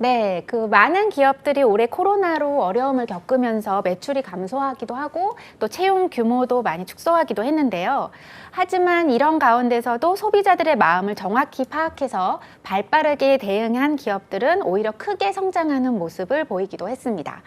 네, 그 많은 기업들이 올해 코로나로 어려움을 겪으면서 매출이 감소하기도 하고 또 채용 규모도 많이 축소하기도 했는데요. 하지만 이런 가운데서도 소비자들의 마음을 정확히 파악해서 발빠르게 대응한 기업들은 오히려 크게 성장하는 모습을 보이기도 했습니다.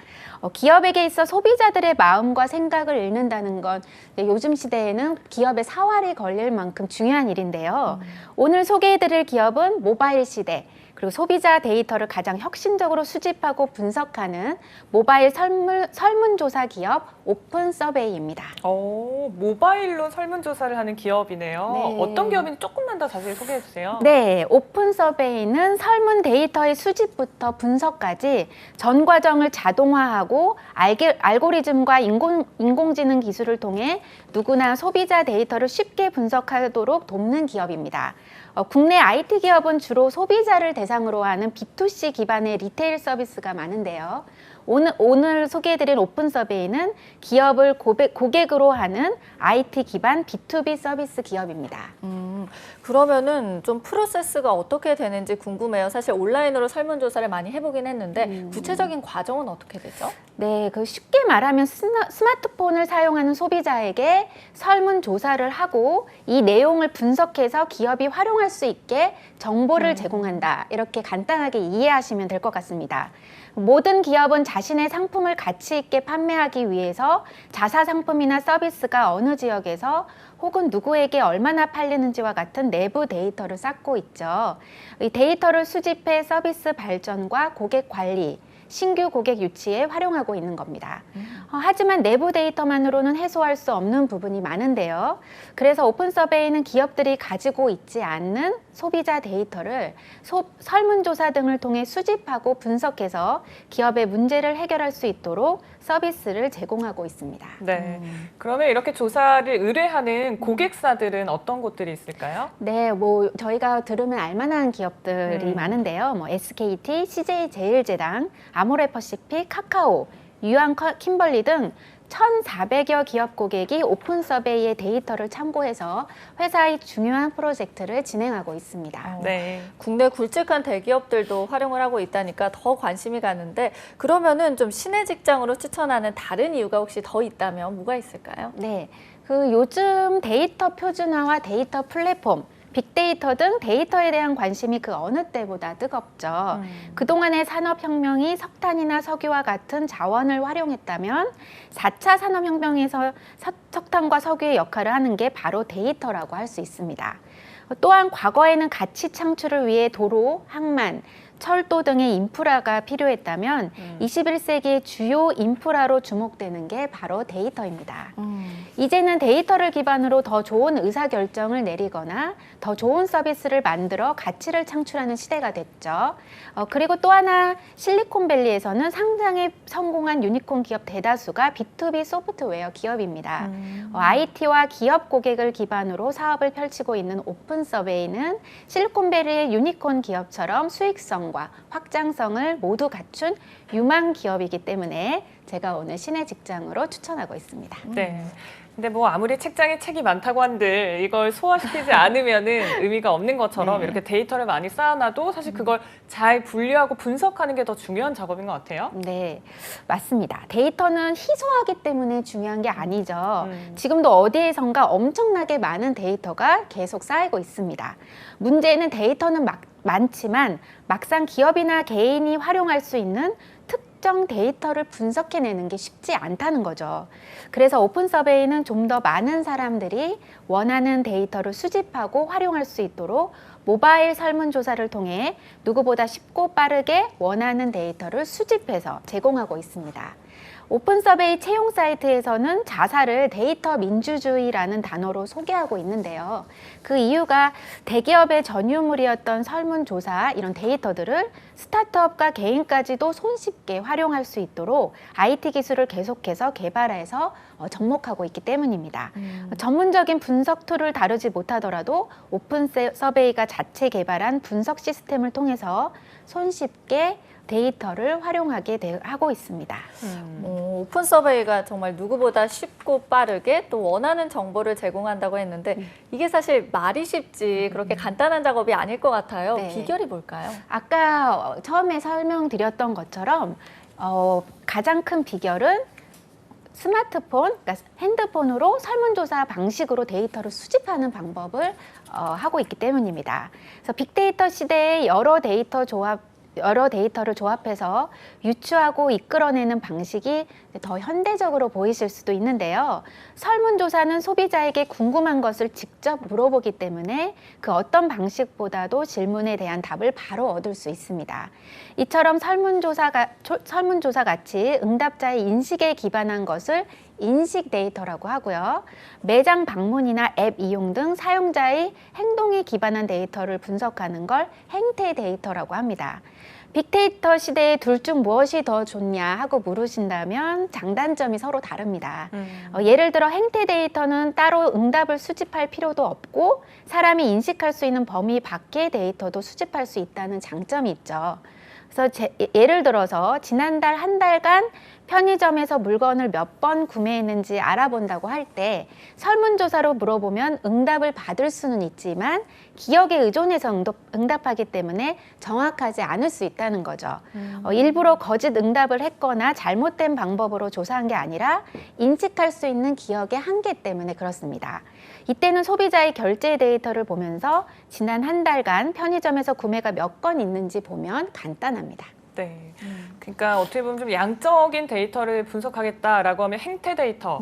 기업에게 있어 소비자들의 마음과 생각을 읽는다는 건 요즘 시대에는 기업의 사활이 걸릴 만큼 중요한 일인데요. 오늘 소개해드릴 기업은 모바일 시대, 그리고 소비자 데이터를 가장 혁신적으로 수집하고 분석하는 모바일 설문조사 기업 오픈서베이입니다. 모바일로 설문조사를 하는 기업이네요. 네. 어떤 기업인지 조금만 더 자세히 소개해 주세요. 네, 오픈서베이는 설문 데이터의 수집부터 분석까지 전 과정을 자동화하고 알고리즘과 인공지능 기술을 통해 누구나 소비자 데이터를 쉽게 분석하도록 돕는 기업입니다. 국내 IT 기업은 주로 소비자를 대상으로 하는 B2C 기반의 리테일 서비스가 많은데요. 오늘 소개해드린 오픈서베이는 기업을 고객으로 하는 IT 기반 B2B 서비스 기업입니다. 그러면은 좀 프로세스가 어떻게 되는지 궁금해요. 사실 온라인으로 설문조사를 많이 해보긴 했는데 구체적인 과정은 어떻게 되죠? 네, 그 쉽게 말하면 스마트폰을 사용하는 소비자에게 설문조사를 하고 이 내용을 분석해서 기업이 활용할 수 있게 정보를 제공한다. 이렇게 간단하게 이해하시면 될 것 같습니다. 모든 기업은 자신의 상품을 가치 있게 판매하기 위해서 자사 상품이나 서비스가 어느 지역에서 혹은 누구에게 얼마나 팔리는지와 같은 내부 데이터를 쌓고 있죠. 이 데이터를 수집해 서비스 발전과 고객 관리, 신규 고객 유치에 활용하고 있는 겁니다. 하지만 내부 데이터만으로는 해소할 수 없는 부분이 많은데요. 그래서 오픈서베이는 기업들이 가지고 있지 않는 소비자 데이터를 설문조사 등을 통해 수집하고 분석해서 기업의 문제를 해결할 수 있도록 서비스를 제공하고 있습니다. 네. 그러면 이렇게 조사를 의뢰하는 고객사들은 어떤 곳들이 있을까요? 네, 저희가 들으면 알만한 기업들이 많은데요. SKT, CJ제일제당, 아모레퍼시픽, 카카오, 유한 킴벌리 등 1,400여 기업 고객이 오픈서베이의 데이터를 참고해서 회사의 중요한 프로젝트를 진행하고 있습니다. 네. 국내 굵직한 대기업들도 활용을 하고 있다니까 더 관심이 가는데 그러면은 좀 신의 직장으로 추천하는 다른 이유가 혹시 더 있다면 뭐가 있을까요? 네, 그 요즘 데이터 표준화와 데이터 플랫폼, 빅데이터 등 데이터에 대한 관심이 그 어느 때보다 뜨겁죠. 그동안의 산업혁명이 석탄이나 석유와 같은 자원을 활용했다면 4차 산업혁명에서 석탄과 석유의 역할을 하는 게 바로 데이터라고 할 수 있습니다. 또한 과거에는 가치 창출을 위해 도로, 항만, 철도 등의 인프라가 필요했다면 21세기의 주요 인프라로 주목되는 게 바로 데이터입니다. 이제는 데이터를 기반으로 더 좋은 의사결정을 내리거나 더 좋은 서비스를 만들어 가치를 창출하는 시대가 됐죠. 그리고 또 하나 실리콘밸리에서는 상장에 성공한 유니콘 기업 대다수가 B2B 소프트웨어 기업입니다. IT와 기업 고객을 기반으로 사업을 펼치고 있는 오픈서베이는 실리콘밸리의 유니콘 기업처럼 수익성과 확장성을 모두 갖춘 유망 기업이기 때문에 제가 오늘 신의 직장으로 추천하고 있습니다. 네. 근데 아무리 책장에 책이 많다고 한들 이걸 소화시키지 않으면은 의미가 없는 것처럼 이렇게 데이터를 많이 쌓아놔도 사실 그걸 잘 분류하고 분석하는 게 더 중요한 작업인 것 같아요. 네, 맞습니다. 데이터는 희소하기 때문에 중요한 게 아니죠. 지금도 어디에선가 엄청나게 많은 데이터가 계속 쌓이고 있습니다. 문제는 데이터는 많지만 막상 기업이나 개인이 활용할 수 있는 특정 데이터를 분석해내는 게 쉽지 않다는 거죠. 그래서 오픈서베이는 좀 더 많은 사람들이 원하는 데이터를 수집하고 활용할 수 있도록 모바일 설문조사를 통해 누구보다 쉽고 빠르게 원하는 데이터를 수집해서 제공하고 있습니다. 오픈서베이 채용 사이트에서는 자사를 데이터 민주주의라는 단어로 소개하고 있는데요. 그 이유가 대기업의 전유물이었던 설문조사 이런 데이터들을 스타트업과 개인까지도 손쉽게 활용할 수 있도록 IT 기술을 계속해서 개발해서 접목하고 있기 때문입니다. 전문적인 분석 툴을 다루지 못하더라도 오픈서베이가 자체 개발한 분석 시스템을 통해서 손쉽게 데이터를 활용하게 하고 있습니다. 오픈 서베이가 정말 누구보다 쉽고 빠르게 또 원하는 정보를 제공한다고 했는데 이게 사실 말이 쉽지 그렇게 간단한 작업이 아닐 것 같아요. 네. 비결이 뭘까요? 아까 처음에 설명드렸던 것처럼 가장 큰 비결은 스마트폰, 그러니까 핸드폰으로 설문조사 방식으로 데이터를 수집하는 방법을 하고 있기 때문입니다. 그래서 빅데이터 시대에 여러 데이터를 조합해서 유추하고 이끌어내는 방식이 더 현대적으로 보이실 수도 있는데요. 설문조사는 소비자에게 궁금한 것을 직접 물어보기 때문에 그 어떤 방식보다도 질문에 대한 답을 바로 얻을 수 있습니다. 이처럼 설문조사 같이 응답자의 인식에 기반한 것을 인식 데이터라고 하고요. 매장 방문이나 앱 이용 등 사용자의 행동에 기반한 데이터를 분석하는 걸 행태 데이터라고 합니다. 빅데이터 시대에 둘 중 무엇이 더 좋냐 하고 물으신다면 장단점이 서로 다릅니다. 예를 들어 행태 데이터는 따로 응답을 수집할 필요도 없고 사람이 인식할 수 있는 범위 밖의 데이터도 수집할 수 있다는 장점이 있죠. 그래서 예를 들어서 지난달 한 달간 편의점에서 물건을 몇 번 구매했는지 알아본다고 할 때 설문조사로 물어보면 응답을 받을 수는 있지만 기억에 의존해서 응답하기 때문에 정확하지 않을 수 있다는 거죠. 일부러 거짓 응답을 했거나 잘못된 방법으로 조사한 게 아니라 인식할 수 있는 기억의 한계 때문에 그렇습니다. 이때는 소비자의 결제 데이터를 보면서 지난 한 달간 편의점에서 구매가 몇 건 있는지 보면 간단합니다. 네. 그러니까 어떻게 보면 좀 양적인 데이터를 분석하겠다라고 하면 행태 데이터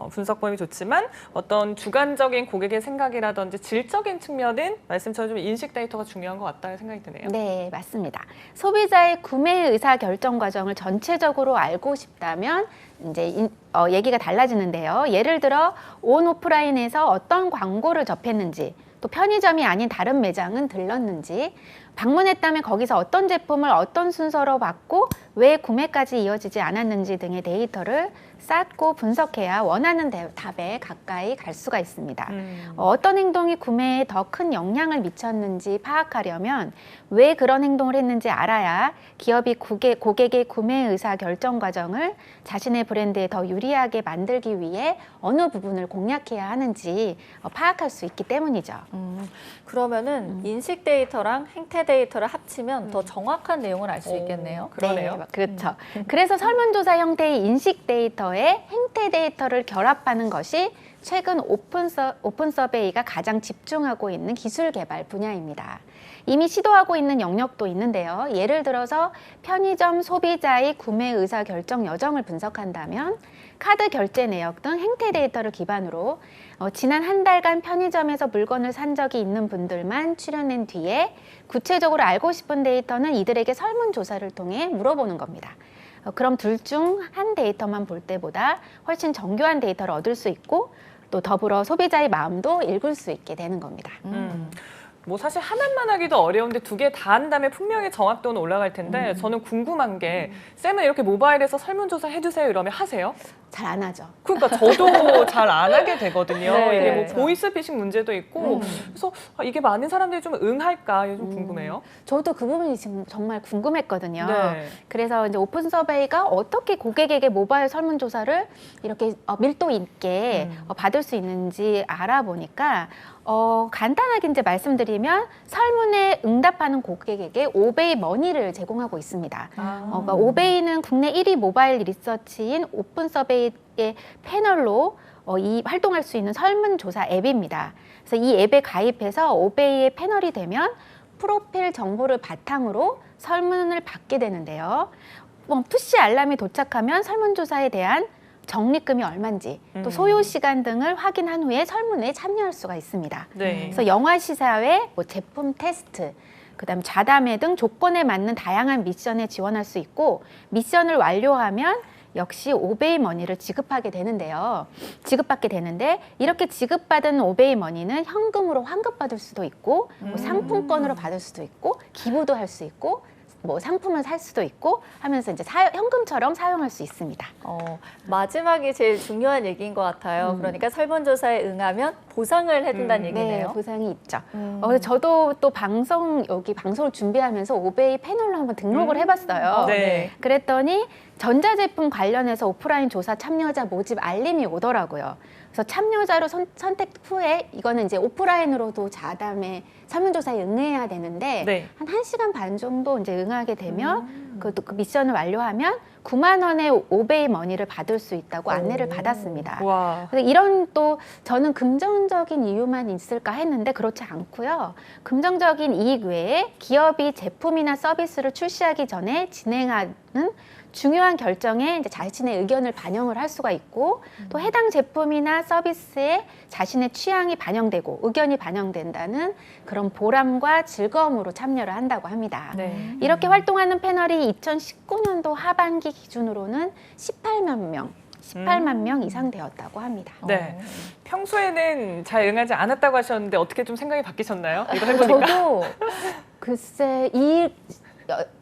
분석법이 좋지만 어떤 주관적인 고객의 생각이라든지 질적인 측면은 말씀처럼 좀 인식 데이터가 중요한 것 같다는 생각이 드네요. 네, 맞습니다. 소비자의 구매 의사 결정 과정을 전체적으로 알고 싶다면 이제 얘기가 달라지는데요. 예를 들어 온 오프라인에서 어떤 광고를 접했는지, 또 편의점이 아닌 다른 매장은 들렀는지, 방문했다면 거기서 어떤 제품을 어떤 순서로 받고 왜 구매까지 이어지지 않았는지 등의 데이터를 쌓고 분석해야 원하는 답에 가까이 갈 수가 있습니다. 어떤 행동이 구매에 더 큰 영향을 미쳤는지 파악하려면 왜 그런 행동을 했는지 알아야 기업이 고객의 구매 의사 결정 과정을 자신의 브랜드에 더 유리하게 만들기 위해 어느 부분을 공략해야 하는지 파악할 수 있기 때문이죠. 그러면은 인식 데이터랑 행태 데이터를 합치면 더 정확한 내용을 알 수 있겠네요. 그러네요. 네, 그렇죠. 그래서 설문조사 형태의 인식 데이터에 행태 데이터를 결합하는 것이 최근 오픈 서베이가 가장 집중하고 있는 기술 개발 분야입니다. 이미 시도하고 있는 영역도 있는데요. 예를 들어서 편의점 소비자의 구매 의사 결정 여정을 분석한다면 카드 결제 내역 등 행태 데이터를 기반으로 지난 한 달간 편의점에서 물건을 산 적이 있는 분들만 추려낸 뒤에 구체적으로 알고 싶은 데이터는 이들에게 설문조사를 통해 물어보는 겁니다. 그럼 둘 중 한 데이터만 볼 때보다 훨씬 정교한 데이터를 얻을 수 있고 또 더불어 소비자의 마음도 읽을 수 있게 되는 겁니다. 뭐 사실 하나만 하기도 어려운데 두 개 다 한다면 분명히 정확도는 올라갈 텐데 저는 궁금한 게 쌤은 이렇게 모바일에서 설문조사 해주세요 이러면 하세요? 잘 안 하죠. 그러니까 저도 잘 안 하게 되거든요. 네, 이게 뭐 그렇죠. 보이스피싱 문제도 있고 그래서 이게 많은 사람들이 좀 응할까 이게 좀 궁금해요. 저도 그 부분이 지금 정말 궁금했거든요. 네. 그래서 이제 오픈 서베이가 어떻게 고객에게 모바일 설문조사를 이렇게 밀도 있게 받을 수 있는지 알아보니까 간단하게 이제 말씀드리면 설문에 응답하는 고객에게 오베이 머니를 제공하고 있습니다. 그러니까 오베이는 국내 1위 모바일 리서치인 오픈 서베이의 패널로 활동할 수 있는 설문조사 앱입니다. 그래서 이 앱에 가입해서 오베이의 패널이 되면 프로필 정보를 바탕으로 설문을 받게 되는데요. 푸시 알람이 도착하면 설문조사에 대한 적립금이 얼마인지 또 소요 시간 등을 확인한 후에 설문에 참여할 수가 있습니다. 네. 그래서 영화 시사회, 제품 테스트, 그다음 자담회 등 조건에 맞는 다양한 미션에 지원할 수 있고 미션을 완료하면 역시 오베이 머니를 지급받게 되는데 이렇게 지급받은 오베이 머니는 현금으로 환급받을 수도 있고 상품권으로 받을 수도 있고 기부도 할 수 있고 뭐 상품을 살 수도 있고 하면서 이제 현금처럼 사용할 수 있습니다. 마지막이 제일 중요한 얘기인 것 같아요. 그러니까 설문조사에 응하면 보상을 해준다는 얘기네요. 네, 보상이 있죠. 음. 저도 또 여기 방송을 준비하면서 오베이 패널로 한번 등록을 해봤어요. 네. 그랬더니 전자제품 관련해서 오프라인 조사 참여자 모집 알림이 오더라고요. 그래서 참여자로 선택 후에 이거는 이제 오프라인으로도 자담에 설문조사에 응해야 되는데 네. 한 1시간 반 정도 이제 응하게 되면 그 미션을 완료하면 9만 원의 오베이 머니를 받을 수 있다고 안내를 받았습니다. 와. 근데 이런 또 저는 긍정적인 이유만 있을까 했는데 그렇지 않고요. 긍정적인 이익 외에 기업이 제품이나 서비스를 출시하기 전에 진행하는 중요한 결정에 이제 자신의 의견을 반영을 할 수가 있고 또 해당 제품이나 서비스에 자신의 취향이 반영되고 의견이 반영된다는 그런 보람과 즐거움으로 참여를 한다고 합니다. 네. 이렇게 활동하는 패널이 2019년도 하반기 기준으로는 18만 명 이상 되었다고 합니다. 네. 평소에는 잘 응하지 않았다고 하셨는데 어떻게 좀 생각이 바뀌셨나요? 이거 해보니까. 저도 글쎄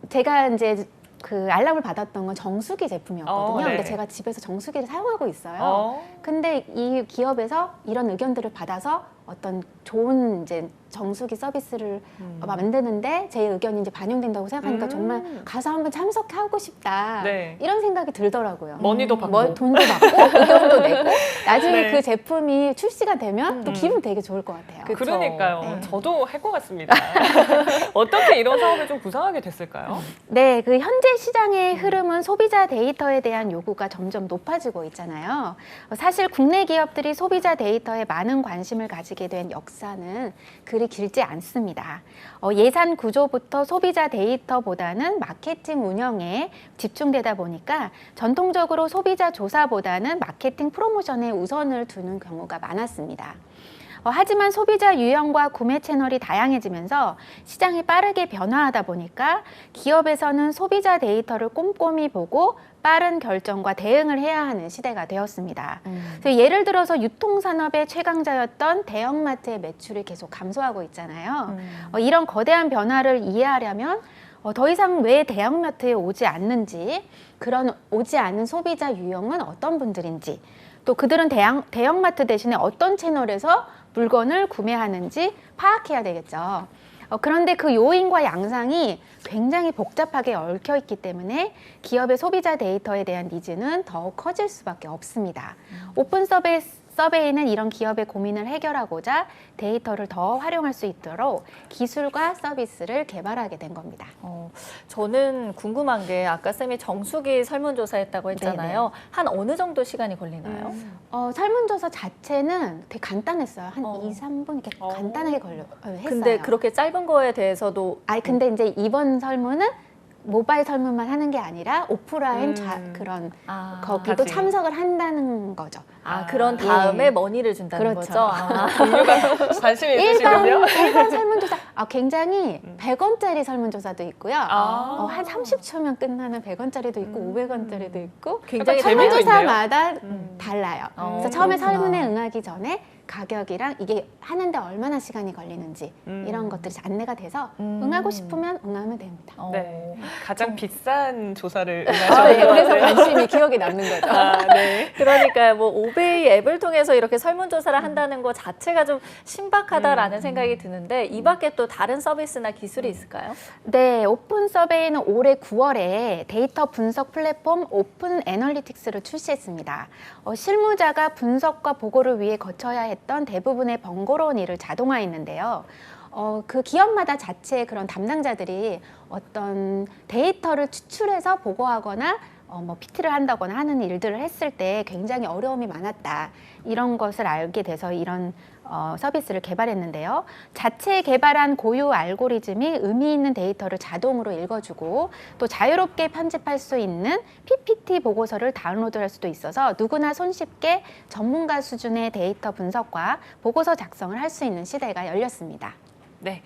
제가 이제 그 알람을 받았던 건 정수기 제품이었거든요. 네. 근데 제가 집에서 정수기를 사용하고 있어요. 근데 이 기업에서 이런 의견들을 받아서 어떤 좋은 이제 정수기 서비스를 만드는데 제 의견이 이제 반영된다고 생각하니까 정말 가서 한번 참석하고 싶다. 네. 이런 생각이 들더라고요. 머니도 받고. 돈도 받고 의견도 내고 나중에 네. 그 제품이 출시가 되면 또 기분 되게 좋을 것 같아요. 그쵸. 그러니까요. 네. 저도 할 것 같습니다. 어떻게 이런 사업을 좀 구상하게 됐을까요? 네, 그 현재 시장의 흐름은 소비자 데이터에 대한 요구가 점점 높아지고 있잖아요. 사실 국내 기업들이 소비자 데이터에 많은 관심을 가지게 된 역사는 그리 길지 않습니다. 예산 구조부터 소비자 데이터보다는 마케팅 운영에 집중되다 보니까 전통적으로 소비자 조사보다는 마케팅 프로모션에 우선을 두는 경우가 많았습니다. 하지만 소비자 유형과 구매 채널이 다양해지면서 시장이 빠르게 변화하다 보니까 기업에서는 소비자 데이터를 꼼꼼히 보고 빠른 결정과 대응을 해야 하는 시대가 되었습니다. 그래서 예를 들어서 유통산업의 최강자였던 대형마트의 매출이 계속 감소하고 있잖아요. 이런 거대한 변화를 이해하려면 더 이상 왜 대형마트에 오지 않는지, 그런 오지 않는 소비자 유형은 어떤 분들인지, 또 그들은 대형마트 대신에 어떤 채널에서 물건을 구매하는지 파악해야 되겠죠. 그런데 그 요인과 양상이 굉장히 복잡하게 얽혀 있기 때문에 기업의 소비자 데이터에 대한 니즈는 더욱 커질 수밖에 없습니다. 오픈 서베이는 이런 기업의 고민을 해결하고자 데이터를 더 활용할 수 있도록 기술과 서비스를 개발하게 된 겁니다. 저는 궁금한 게 아까 쌤이 정수기 설문조사했다고 했잖아요. 한 어느 정도 시간이 걸리나요? 설문조사 자체는 되게 간단했어요. 한 2, 3분 이렇게 간단하게 했어요. 근데 그렇게 짧은 거에 대해서도 근데 이제 이번 설문은 모바일 설문만 하는 게 아니라 오프라인 그런 거기도 같이. 참석을 한다는 거죠. 그런 다음에 예. 머니를 준다는 그렇죠. 거죠. 종류가 관심이 있으시군요. 일반 설문조사 굉장히 100원짜리 설문조사도 있고요. 한 30초면 끝나는 100원짜리도 있고 500원짜리도 있고 굉장히 재미도 설문조사마다 달라요. 어, 그래서 처음에 그렇구나. 설문에 응하기 전에 가격이랑 이게 하는데 얼마나 시간이 걸리는지 이런 것들이 안내가 돼서 응하고 싶으면 응하면 됩니다. 네. 가장 비싼 조사를 네, 응하셨는데. 그래서 관심이 기억에 남는 거죠. 네. 그러니까 뭐 오베이 앱을 통해서 이렇게 설문조사를 한다는 것 자체가 좀 신박하다라는 생각이 드는데 이 밖에 또 다른 서비스나 기술이 있을까요? 네, 오픈 서베이는 올해 9월에 데이터 분석 플랫폼 오픈 애널리틱스를 출시했습니다. 실무자가 분석과 보고를 위해 거쳐야 했던 대부분의 번거로운 일을 자동화했는데요. 그 기업마다 자체의 그런 담당자들이 어떤 데이터를 추출해서 보고하거나 뭐 PT를 한다거나 하는 일들을 했을 때 굉장히 어려움이 많았다. 이런 것을 알게 돼서 이런 서비스를 개발했는데요. 자체 개발한 고유 알고리즘이 의미 있는 데이터를 자동으로 읽어주고 또 자유롭게 편집할 수 있는 PPT 보고서를 다운로드할 수도 있어서 누구나 손쉽게 전문가 수준의 데이터 분석과 보고서 작성을 할 수 있는 시대가 열렸습니다. 네.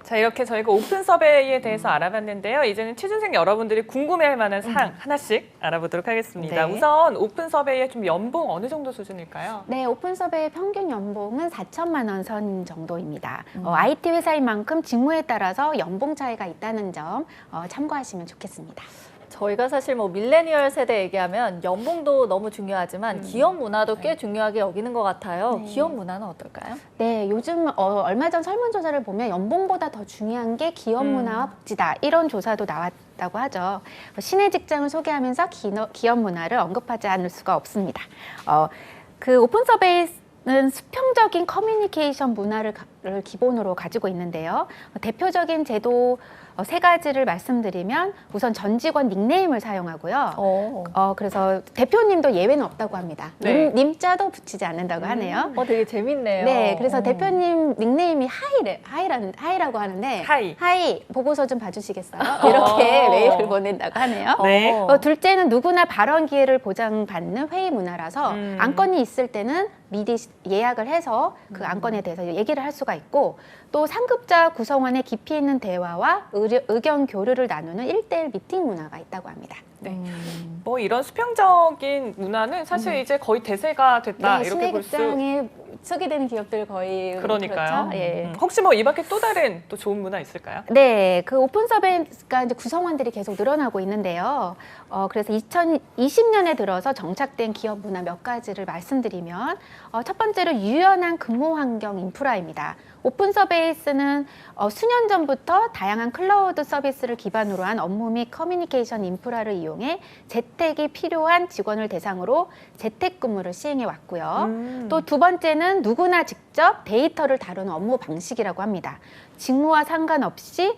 자, 이렇게 저희가 오픈 서베이에 대해서 알아봤는데요. 이제는 취준생 여러분들이 궁금해할 만한 사항 하나씩 알아보도록 하겠습니다. 네. 우선 오픈 서베이의 좀 연봉 어느 정도 수준일까요? 네, 오픈 서베이의 평균 연봉은 4천만 원 선 정도입니다. IT 회사인 만큼 직무에 따라서 연봉 차이가 있다는 점 참고하시면 좋겠습니다. 저희가 사실 뭐 밀레니얼 세대 얘기하면 연봉도 너무 중요하지만 기업 문화도 꽤 중요하게 여기는 것 같아요. 네. 기업 문화는 어떨까요? 네, 요즘 얼마 전 설문조사를 보면 연봉보다 더 중요한 게 기업 문화와 복지다. 이런 조사도 나왔다고 하죠. 신의 직장을 소개하면서 기업 문화를 언급하지 않을 수가 없습니다. 그 오픈 서베이는 수평적인 커뮤니케이션 문화를 기본으로 가지고 있는데요. 대표적인 제도 세 가지를 말씀드리면 우선 전 직원 닉네임을 사용하고요. 그래서 대표님도 예외는 없다고 합니다. 네. 님자도 붙이지 않는다고 하네요. 되게 재밌네요. 네, 그래서 대표님 닉네임이 하이라고 하는데 하이. 보고서 좀 봐주시겠어요? 이렇게 메일을 보낸다고 하네요. 네. 둘째는 누구나 발언 기회를 보장받는 회의 문화라서 안건이 있을 때는 미리 예약을 해서 그 안건에 대해서 얘기를 할 수가 있고 또 상급자 구성원의 깊이 있는 대화와 의견 교류를 나누는 1대1 미팅 문화가 있다고 합니다. 네. 뭐 이런 수평적인 문화는 사실 이제 거의 대세가 됐다 네, 이렇게 볼 수. 신의 소개되는 기업들 거의 그러니까요. 그렇죠? 예. 혹시 뭐 이 밖에 또 다른 또 좋은 문화 있을까요? 네, 그 오픈 서베이가 이제 구성원들이 계속 늘어나고 있는데요. 그래서 2020년에 들어서 정착된 기업 문화 몇 가지를 말씀드리면 첫 번째로 유연한 근무 환경 인프라입니다. 오픈 서베이스는 수년 전부터 다양한 클라우드 서비스를 기반으로 한 업무 및 커뮤니케이션 인프라를 이용해 재택이 필요한 직원을 대상으로 재택근무를 시행해 왔고요. 또 두 번째는 누구나 직접 데이터를 다루는 업무 방식이라고 합니다. 직무와 상관없이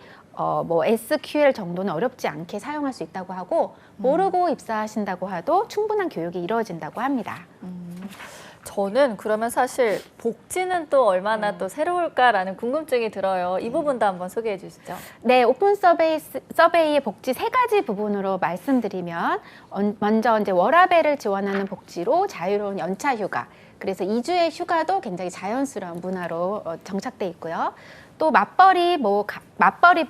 뭐 SQL 정도는 어렵지 않게 사용할 수 있다고 하고 모르고 입사하신다고 해도 충분한 교육이 이루어진다고 합니다. 저는 그러면 사실 복지는 또 얼마나 또 새로울까라는 궁금증이 들어요. 이 부분도 한번 소개해 주시죠. 네, 오픈 서베이의 복지 세 가지 부분으로 말씀드리면 먼저 이제 워라밸을 지원하는 복지로 자유로운 연차 휴가, 그래서 2주의 휴가도 굉장히 자연스러운 문화로 정착돼 있고요. 또 맞벌이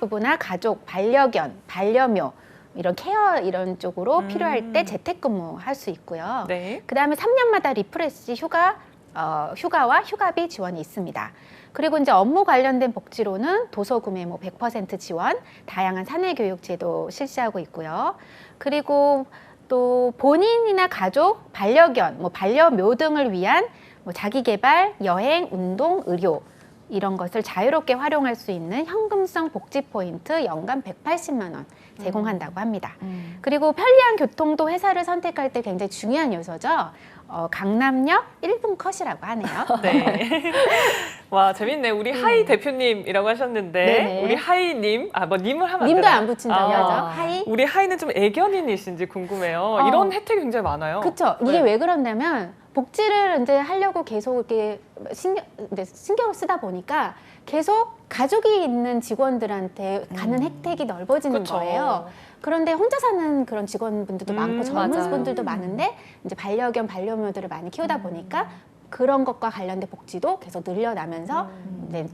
부부나 가족, 반려견, 반려묘 이런 케어 이런 쪽으로 필요할 때 재택근무할 수 있고요. 네. 그다음에 3년마다 리프레시 휴가와 휴가비 지원이 있습니다. 그리고 이제 업무 관련된 복지로는 도서 구매 100% 지원, 다양한 사내 교육 제도 실시하고 있고요. 그리고 또 본인이나 가족, 반려견, 반려묘 등을 위한 자기 개발, 여행, 운동, 의료 이런 것을 자유롭게 활용할 수 있는 현금성 복지 포인트 연간 180만 원 제공한다고 합니다. 그리고 편리한 교통도 회사를 선택할 때 굉장히 중요한 요소죠. 강남역 1분 컷이라고 하네요. 네. 와, 재밌네. 우리 하이 대표님이라고 하셨는데 네네. 우리 하이님, 님을 하면 안 님도 되나요? 안 붙인다고 하죠. 하이. 우리 하이는 좀 애견인이신지 궁금해요. 이런 혜택이 굉장히 많아요. 그렇죠. 이게 네. 왜 그러냐면 복지를 이제 하려고 계속 이렇게 신경을 쓰다 보니까 계속 가족이 있는 직원들한테 가는 혜택이 넓어지는 그쵸. 거예요. 그런데 혼자 사는 그런 직원분들도 많고 젊은 맞아요. 분들도 많은데 이제 반려견, 반려묘들을 많이 키우다 보니까 그런 것과 관련된 복지도 계속 늘려나면서 이제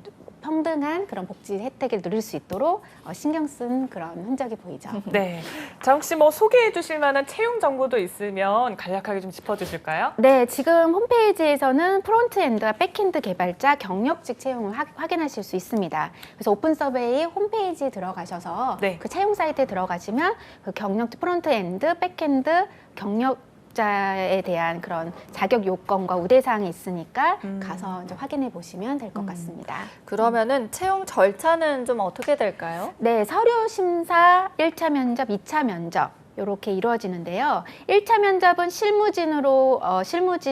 평등한 그런 복지 혜택을 누릴 수 있도록 신경 쓴 그런 흔적이 보이죠. 네. 자, 혹시 뭐 소개해 주실 만한 채용 정보도 있으면 간략하게 좀 짚어 주실까요? 네, 지금 홈페이지에서는 프론트엔드와 백엔드 개발자 경력직 채용을 확인하실 수 있습니다. 그래서 오픈 서베이 홈페이지에 들어가셔서 네. 그 채용 사이트에 들어가시면 그 프론트엔드, 백엔드 경력자에 대한 그런 자격 요건과 우대사항이 있으니까 가서 이제 확인해 보시면 될 것 같습니다. 그러면은 채용 절차는 좀 어떻게 될까요? 네, 서류 심사 1차 면접, 2차 면접 이렇게 이루어지는데요. 1차 면접은 실무지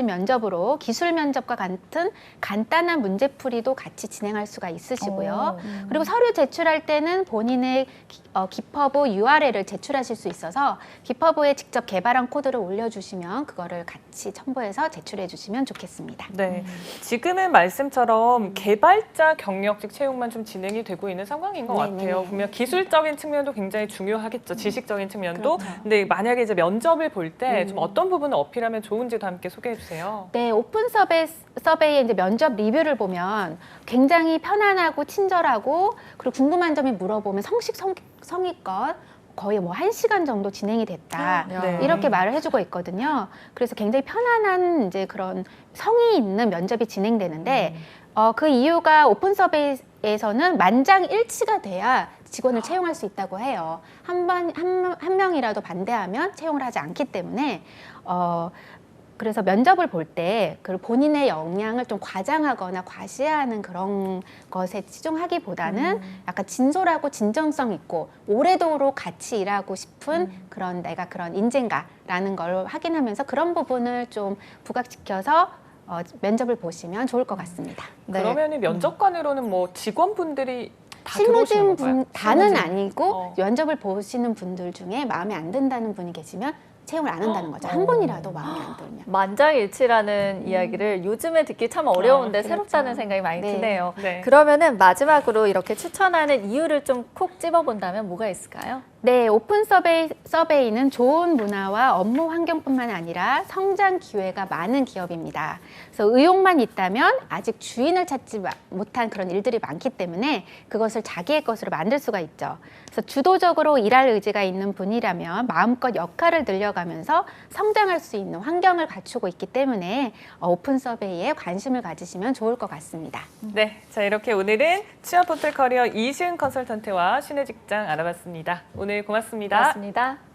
면접으로 기술 면접과 같은 간단한 문제풀이도 같이 진행할 수가 있으시고요. 그리고 서류 제출할 때는 본인의 기퍼부 URL을 제출하실 수 있어서 기퍼부에 직접 개발한 코드를 올려주시면 그거를 같이 첨부해서 제출해 주시면 좋겠습니다. 네. 지금은 말씀처럼 개발자 경력직 채용만 좀 진행이 되고 있는 상황인 것 네네. 같아요. 보면 기술적인 측면도 굉장히 중요하겠죠. 지식적인 측면도. 그렇죠. 근데 만약에 이제 면접을 볼 때 좀 어떤 부분을 어필하면 좋은지도 함께 소개해 주세요. 네, 오픈 서베이의 이제 면접 리뷰를 보면 굉장히 편안하고 친절하고 그리고 궁금한 점이 물어보면 성의껏 거의 1시간 정도 진행이 됐다. 네. 이렇게 말을 해주고 있거든요. 그래서 굉장히 편안한 이제 그런 성의 있는 면접이 진행되는데 그 이유가 오픈 서베이에서는 만장일치가 돼야 직원을 채용할 수 있다고 해요. 한 명이라도 반대하면 채용을 하지 않기 때문에 그래서 면접을 볼 때 그 본인의 역량을 좀 과장하거나 과시하는 그런 것에 치중하기보다는 약간 진솔하고 진정성 있고 오래도록 같이 일하고 싶은 그런 내가 그런 인재인가라는 걸 확인하면서 그런 부분을 좀 부각시켜서 면접을 보시면 좋을 것 같습니다. 네. 그러면은 면접관으로는 뭐 직원분들이 다 들어오시는 실무진 건가요? 분 다는 실무진. 아니고 면접을 보시는 분들 중에 마음에 안 든다는 분이 계시면 채용을 안 한다는 거죠. 한 어. 분이라도 마음에 안 들면. 만장일치라는 이야기를 요즘에 듣기 참 어려운데 그렇죠. 새롭다는 생각이 많이 네. 드네요. 네. 그러면은 마지막으로 이렇게 추천하는 이유를 좀 콕 집어본다면 뭐가 있을까요? 네, 오픈 서베이는 좋은 문화와 업무 환경뿐만 아니라 성장 기회가 많은 기업입니다. 그래서 의욕만 있다면 아직 주인을 찾지 못한 그런 일들이 많기 때문에 그것을 자기의 것으로 만들 수가 있죠. 그래서 주도적으로 일할 의지가 있는 분이라면 마음껏 역할을 늘려가면서 성장할 수 있는 환경을 갖추고 있기 때문에 오픈 서베이에 관심을 가지시면 좋을 것 같습니다. 네, 자 이렇게 오늘은 취업 포털 커리어 이시은 컨설턴트와 신의 직장 알아봤습니다. 오늘 고맙습니다. 고맙습니다.